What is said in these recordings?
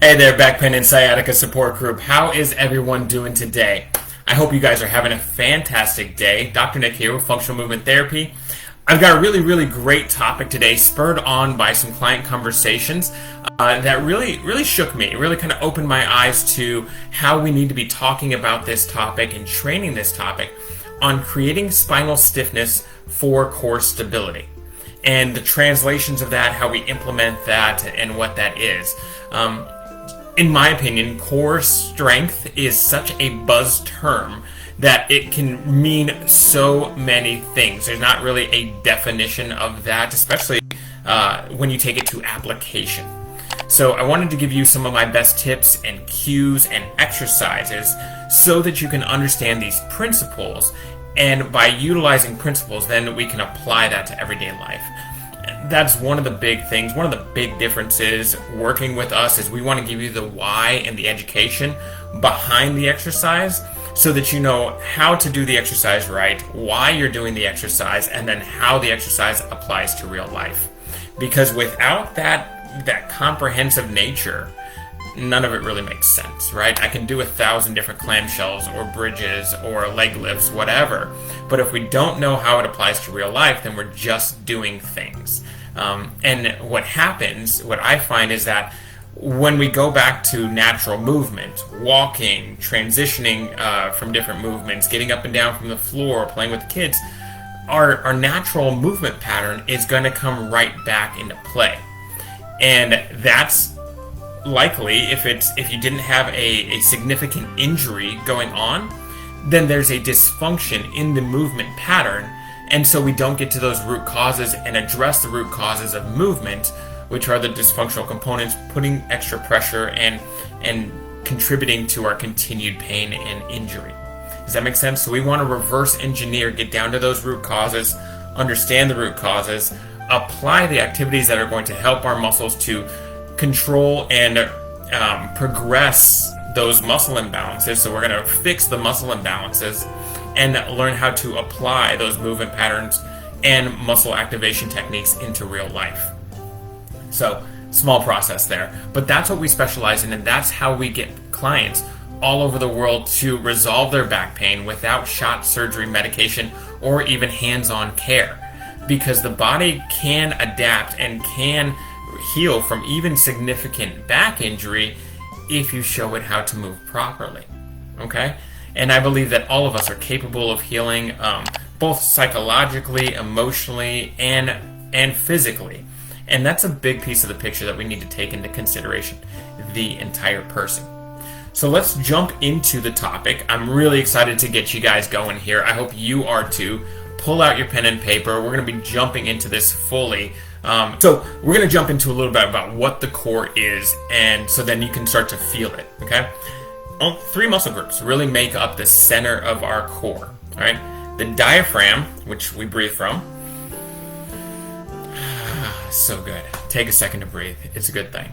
Hey there, Back Pain and Sciatica Support Group. How is everyone doing today? I hope you guys are having a fantastic day. Dr. Nick here with Functional Movement Therapy. I've got a really great topic today, spurred on by some client conversations that really shook me. It really kind of opened my eyes to how we need to be talking about this topic and training this topic on creating spinal stiffness for core stability. And the translations of that, how we implement that, and what that is. In my opinion, core strength is such a buzz term that it can mean so many things. There's not really a definition of that, especially when you take it to application. So I wanted to give you some of my best tips and cues and exercises so that you can understand these principles, and by utilizing principles, then we can apply that to everyday life. That's one of the big things. One of the big differences working with us is we want to give you the why and the education behind the exercise so that you know how to do the exercise right, why you're doing the exercise, and then how the exercise applies to real life. Because without that comprehensive nature, none of it really makes sense, right? I can do 1,000 different clamshells or bridges or leg lifts, whatever. But if we don't know how it applies to real life, then we're just doing things. And what happens, what I find is that when we go back to natural movement, walking, transitioning from different movements, getting up and down from the floor, playing with kids, our natural movement pattern is going to come right back into play. And that's likely if you didn't have a significant injury going on, then there's a dysfunction in the movement pattern, and so we don't get to those root causes and address the root causes of movement, which are the dysfunctional components putting extra pressure and contributing to our continued pain and injury. Does that make sense? So we want to reverse engineer, get down to those root causes, understand the root causes, apply the activities that are going to help our muscles to control and progress those muscle imbalances. So we're going to fix the muscle imbalances and learn how to apply those movement patterns and muscle activation techniques into real life. So, small process there. But that's what we specialize in, and that's how we get clients all over the world to resolve their back pain without shot, surgery, medication, or even hands-on care. Because the body can adapt and can heal from even significant back injury if you show it how to move properly. Okay? And I believe that all of us are capable of healing, both psychologically, emotionally, and physically. And that's a big piece of the picture that we need to take into consideration, the entire person. So let's jump into the topic. I'm really excited to get you guys going here. I hope you are too. Pull out your pen and paper. We're going to be jumping into this fully. So we're going to jump into a little bit about what the core is, and so then you can start to feel it, okay? 3 muscle groups really make up the center of our core, all right? The diaphragm, which we breathe from. So good. Take a second to breathe. It's a good thing.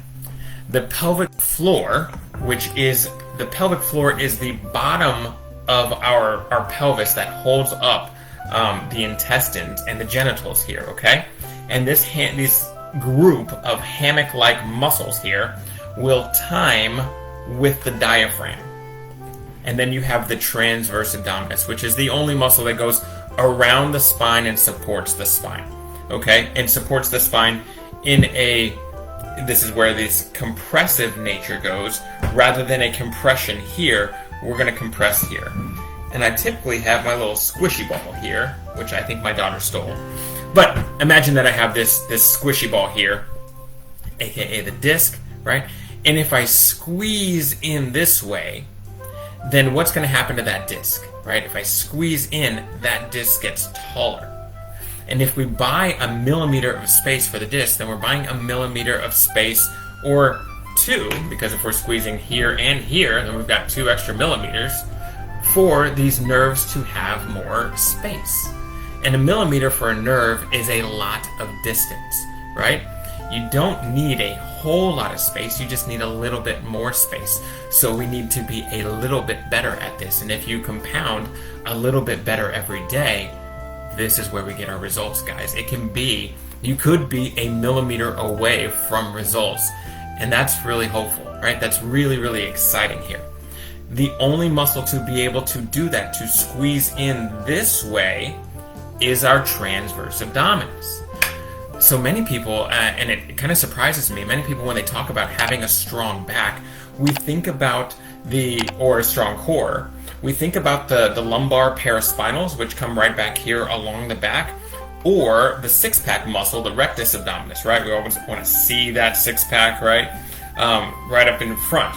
The pelvic floor, the pelvic floor is the bottom of our pelvis that holds up the intestines and the genitals here, okay? And this group of hammock-like muscles here will time with the diaphragm. And then you have the transverse abdominis, which is the only muscle that goes around the spine and supports the spine, okay? And supports the spine this is where this compressive nature goes. Rather than a compression here, we're going to compress here. And I typically have my little squishy ball here, which I think my daughter stole. But imagine that I have this squishy ball here, aka the disc, right? And if I squeeze in this way, then what's going to happen to that disc, right? If I squeeze in, that disc gets taller. And if we buy a millimeter of space for the disc, then we're buying a millimeter of space, or 2, because if we're squeezing here and here, then we've got 2 extra millimeters for these nerves to have more space. And a millimeter for a nerve is a lot of distance, right? You don't need a whole lot of space, you just need a little bit more space. So we need to be a little bit better at this. And if you compound a little bit better every day, this is where we get our results, guys. You could be a millimeter away from results. And that's really hopeful, right? That's really, really exciting here. The only muscle to be able to do that, to squeeze in this way, is our transverse abdominis. So many people, and it kind of surprises me, many people when they talk about having a strong back, we think about or a strong core, we think about the lumbar paraspinals, which come right back here along the back, or the six-pack muscle, the rectus abdominis, right? We always want to see that six-pack, right? Right up in front.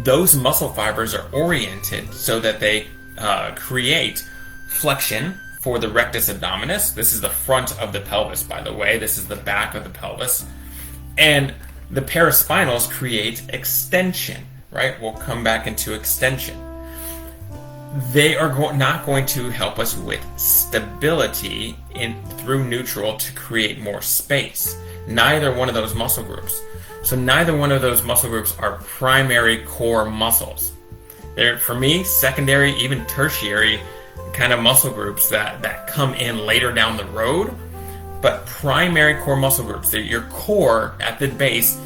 Those muscle fibers are oriented so that they create flexion for the rectus abdominis. This is the front of the pelvis, by the way. This is the back of the pelvis. And the paraspinals create extension, right? We'll come back into extension. They are not going to help us with stability through neutral to create more space. Neither one of those muscle groups. So neither one of those muscle groups are primary core muscles. They're, for me, secondary, even tertiary kind of muscle groups that come in later down the road. But primary core muscle groups, your core at the base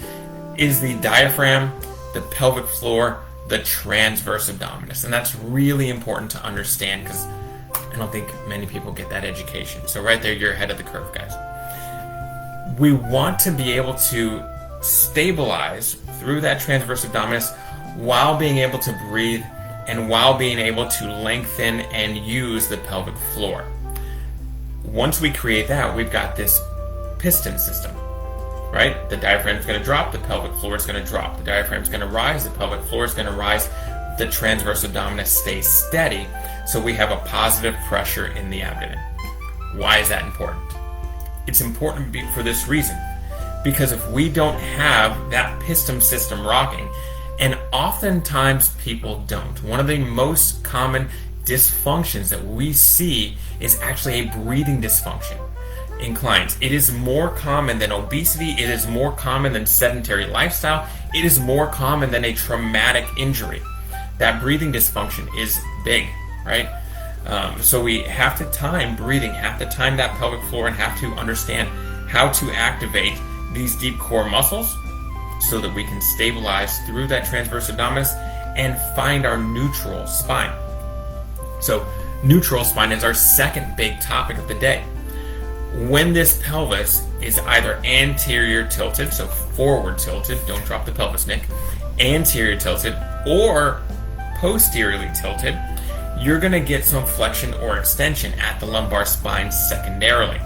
is the diaphragm, the pelvic floor, the transverse abdominis. And that's really important to understand because I don't think many people get that education. So right there, you're ahead of the curve, guys. We want to be able to stabilize through that transverse abdominis while being able to breathe and while being able to lengthen and use the pelvic floor. Once we create that, we've got this piston system, right? The diaphragm is going to drop, the pelvic floor is going to drop. The diaphragm is going to rise, the pelvic floor is going to rise. The transverse abdominis stays steady, so we have a positive pressure in the abdomen. Why is that important? It's important for this reason. Because if we don't have that piston system rocking, and oftentimes people don't, one of the most common dysfunctions that we see is actually a breathing dysfunction in clients. It is more common than obesity, it is more common than sedentary lifestyle, it is more common than a traumatic injury. That breathing dysfunction is big, right? So we have to time breathing, have to time that pelvic floor, and have to understand how to activate these deep core muscles so that we can stabilize through that transverse abdominis and find our neutral spine. So neutral spine is our second big topic of the day. When this pelvis is either anterior tilted, so forward tilted, don't drop the pelvis, Nick, anterior tilted, or posteriorly tilted, you're going to get some flexion or extension at the lumbar spine secondarily.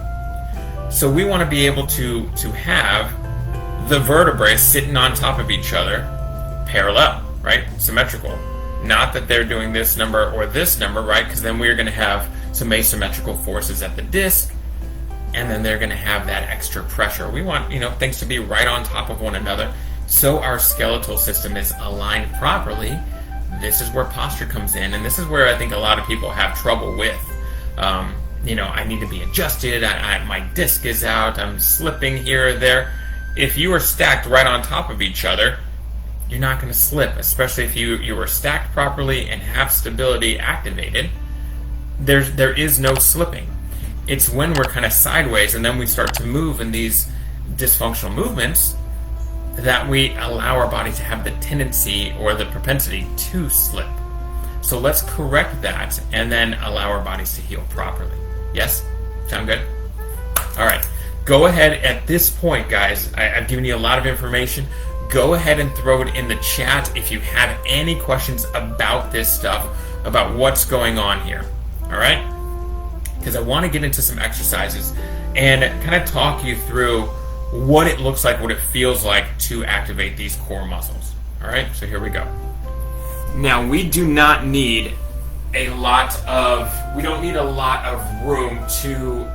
So we want to be able to have the vertebrae sitting on top of each other parallel, right? Symmetrical. Not that they're doing this number or this number, right? Because then we're going to have some asymmetrical forces at the disc, and then they're going to have that extra pressure. We want, things to be right on top of one another so our skeletal system is aligned properly. This is where posture comes in, and this is where I think a lot of people have trouble with. I need to be adjusted, my disc is out, I'm slipping here or there. If you are stacked right on top of each other, you're not going to slip, especially if you are stacked properly and have stability activated. There is no slipping. It's when we're kind of sideways and then we start to move in these dysfunctional movements that we allow our body to have the tendency or the propensity to slip. So let's correct that and then allow our bodies to heal properly. Yes? Sound good? All right. Go ahead at this point, guys. I've given you a lot of information. Go ahead and throw it in the chat if you have any questions about this stuff, about what's going on here. All right? Because I want to get into some exercises and kind of talk you through what it looks like, what it feels like to activate these core muscles. All right? So here we go. Now, we do not need a lot of room to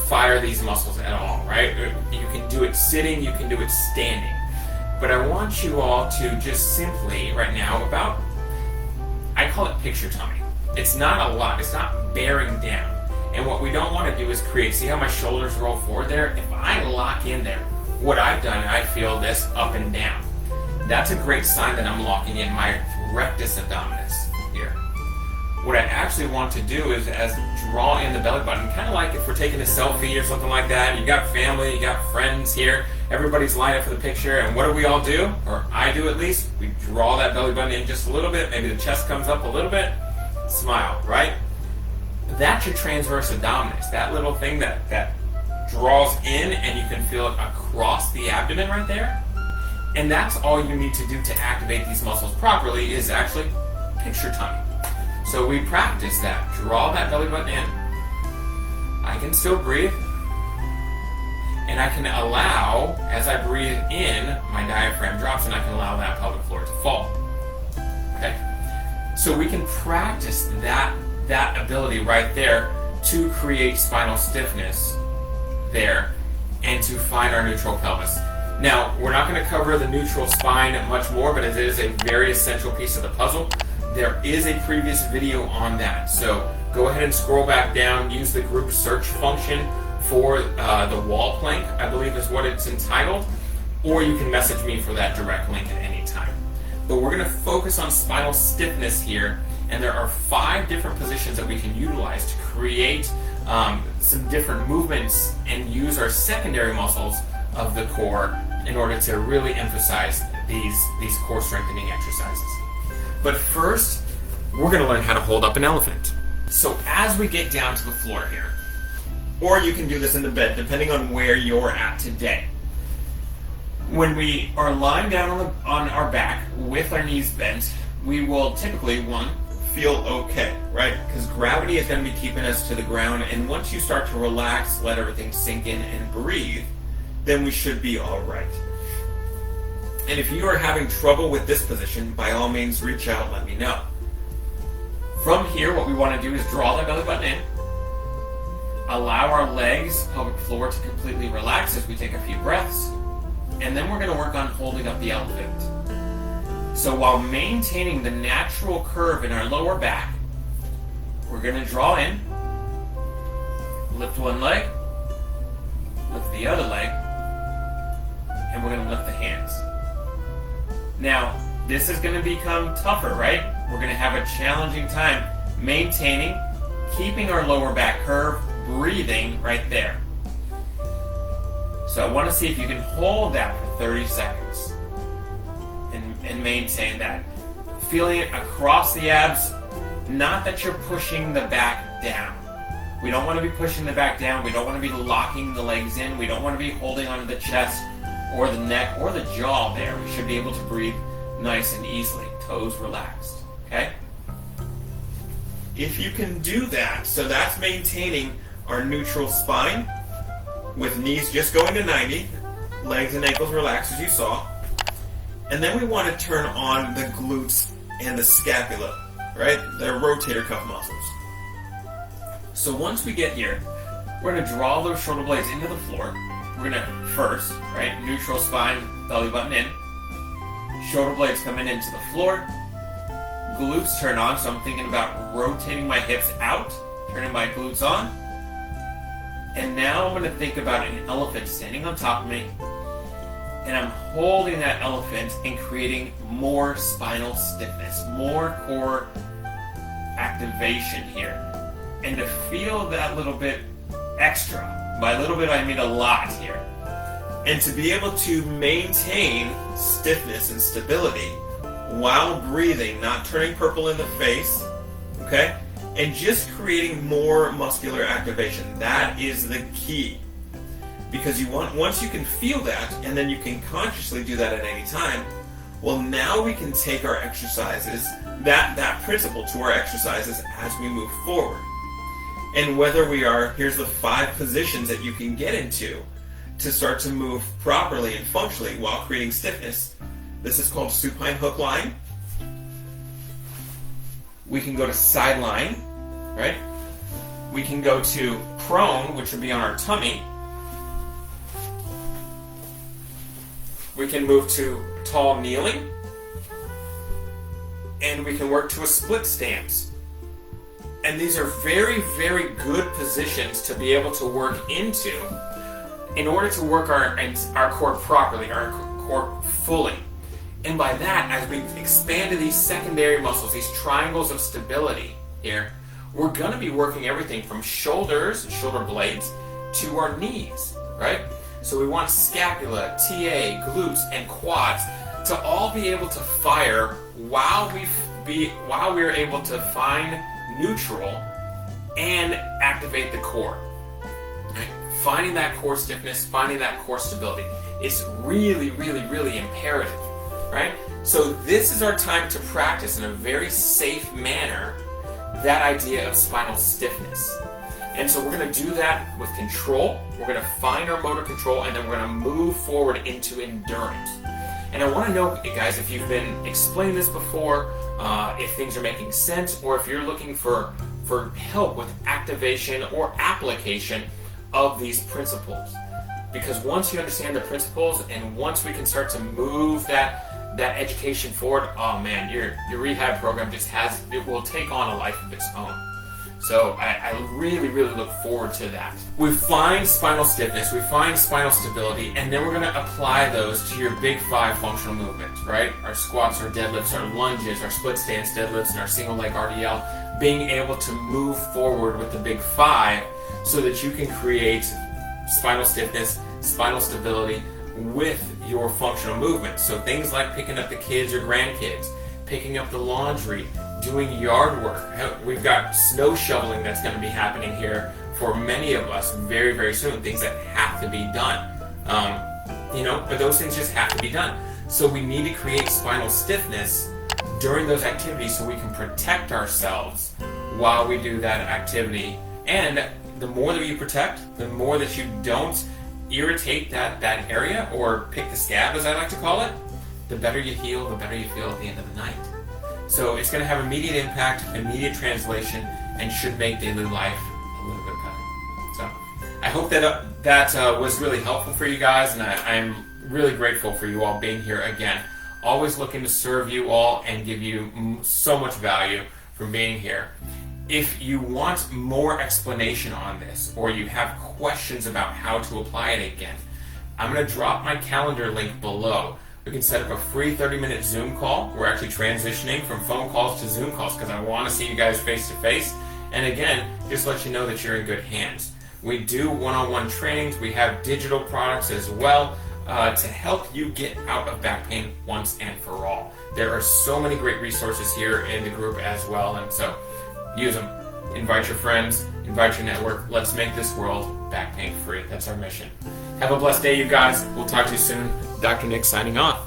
fire these muscles at all, right? You can do it sitting, you can do it standing. But I want you all to just simply, right now, I call it picture tummy. It's not a lot, it's not bearing down. And what we don't want to do is see how my shoulders roll forward there? If I lock in there, what I've done, I feel this up and down. That's a great sign that I'm locking in my rectus abdominis here. What I actually want to do is draw in the belly button, kind of like if we're taking a selfie or something like that. You got family, you got friends here, everybody's lined up for the picture, and what do we all do? Or I do at least. We draw that belly button in just a little bit, maybe the chest comes up a little bit, smile, right? That's your transverse abdominis, that little thing that draws in and you can feel it across the abdomen right there. And that's all you need to do to activate these muscles properly is actually picture tummy. So we practice that. Draw that belly button in. I can still breathe. And I can allow, as I breathe in, my diaphragm drops and I can allow that pelvic floor to fall. Okay? So we can practice that ability right there to create spinal stiffness there and to find our neutral pelvis. Now, we're not going to cover the neutral spine much more, but it is a very essential piece of the puzzle. There is a previous video on that. So go ahead and scroll back down, use the group search function for the wall plank, I believe is what it's entitled, or you can message me for that direct link at any time. But we're going to focus on spinal stiffness here, and there are 5 different positions that we can utilize to create some different movements and use our secondary muscles of the core in order to really emphasize these core strengthening exercises. But first, we're going to learn how to hold up an elephant. So as we get down to the floor here, or you can do this in the bed, depending on where you're at today. When we are lying down on our back with our knees bent, we will typically, feel okay, right? Because gravity is going to be keeping us to the ground, and once you start to relax, let everything sink in and breathe, then we should be all right. And if you are having trouble with this position, by all means reach out and let me know. From here, what we want to do is draw the belly button in, allow our legs, pelvic floor to completely relax as we take a few breaths, and then we're going to work on holding up the elephant. So while maintaining the natural curve in our lower back, we're going to draw in, lift one leg, lift the other leg, and we're going to lift the hands. Now, this is going to become tougher, right? We're going to have a challenging time maintaining, keeping our lower back curve, breathing right there. So I want to see if you can hold that for 30 seconds and maintain that. Feeling it across the abs, not that you're pushing the back down. We don't want to be pushing the back down. We don't want to be locking the legs in. We don't want to be holding onto the chest or the neck or the jaw there. We should be able to breathe nice and easily, toes relaxed, okay? If you can do that, so that's maintaining our neutral spine with knees just going to 90, legs and ankles relaxed as you saw. And then we want to turn on the glutes and the scapula, right? The rotator cuff muscles. So once we get here, we're going to draw those shoulder blades into the floor. We're going to first, right, neutral spine, belly button in. Shoulder blades coming into the floor. Glutes turn on, so I'm thinking about rotating my hips out, turning my glutes on. And now I'm going to think about an elephant standing on top of me. And I'm holding that elephant and creating more spinal stiffness, more core activation here. And to feel that little bit extra, by little bit I mean a lot here, and to be able to maintain stiffness and stability while breathing, not turning purple in the face, okay? And just creating more muscular activation. That is the key. Because once you can feel that, and then you can consciously do that at any time, well, now we can take our exercises, that principle to our exercises as we move forward. And whether we are, here's the 5 positions that you can get into to start to move properly and functionally while creating stiffness. This is called supine hook line. We can go to side line, right? We can go to prone, which would be on our tummy. We can move to tall kneeling. And we can work to a split stance. And these are very, very good positions to be able to work into in order to work our core properly, our core fully. And by that, as we expand to these secondary muscles, these triangles of stability here, we're going to be working everything from shoulders, shoulder blades, to our knees, right? So we want scapula, TA, glutes, and quads to all be able to fire while we're able to find neutral and activate the core. Right? Finding that core stiffness, finding that core stability is really, really, really imperative, right? So this is our time to practice in a very safe manner that idea of spinal stiffness. And so we're going to do that with control. We're going to find our motor control, and then we're going to move forward into endurance. And I want to know, guys, if you've been explaining this before, if things are making sense, or if you're looking for help with activation or application of these principles. Because once you understand the principles, and once we can start to move that education forward, oh man, your rehab program it will take on a life of its own. So I really, really look forward to that. We find spinal stiffness, we find spinal stability, and then we're going to apply those to your big 5 functional movements, right? Our squats, our deadlifts, our lunges, our split stance deadlifts, and our single leg RDL. Being able to move forward with the big 5 so that you can create spinal stiffness, spinal stability with your functional movements. So things like picking up the kids or grandkids, picking up the laundry, doing yard work. We've got snow shoveling that's going to be happening here for many of us very, very soon. Things that have to be done. But those things just have to be done. So we need to create spinal stiffness during those activities so we can protect ourselves while we do that activity. And the more that you protect, the more that you don't irritate that area or pick the scab, as I like to call it, the better you heal, the better you feel at the end of the night. So it's going to have immediate impact, immediate translation, and should make daily life a little bit better. So I hope that was really helpful for you guys, and I'm really grateful for you all being here again. Always looking to serve you all and give you so much value from being here. If you want more explanation on this, or you have questions about how to apply it again, I'm going to drop my calendar link below. We can set up a free 30-minute Zoom call. We're actually transitioning from phone calls to Zoom calls because I want to see you guys face to face. And again, just let you know that you're in good hands. We do one-on-one trainings. We have digital products as well to help you get out of back pain once and for all. There are so many great resources here in the group as well, and so use them. Invite your friends, invite your network. Let's make this world back pain free. That's our mission. Have a blessed day, you guys. We'll talk to you soon. Dr. Nick signing off.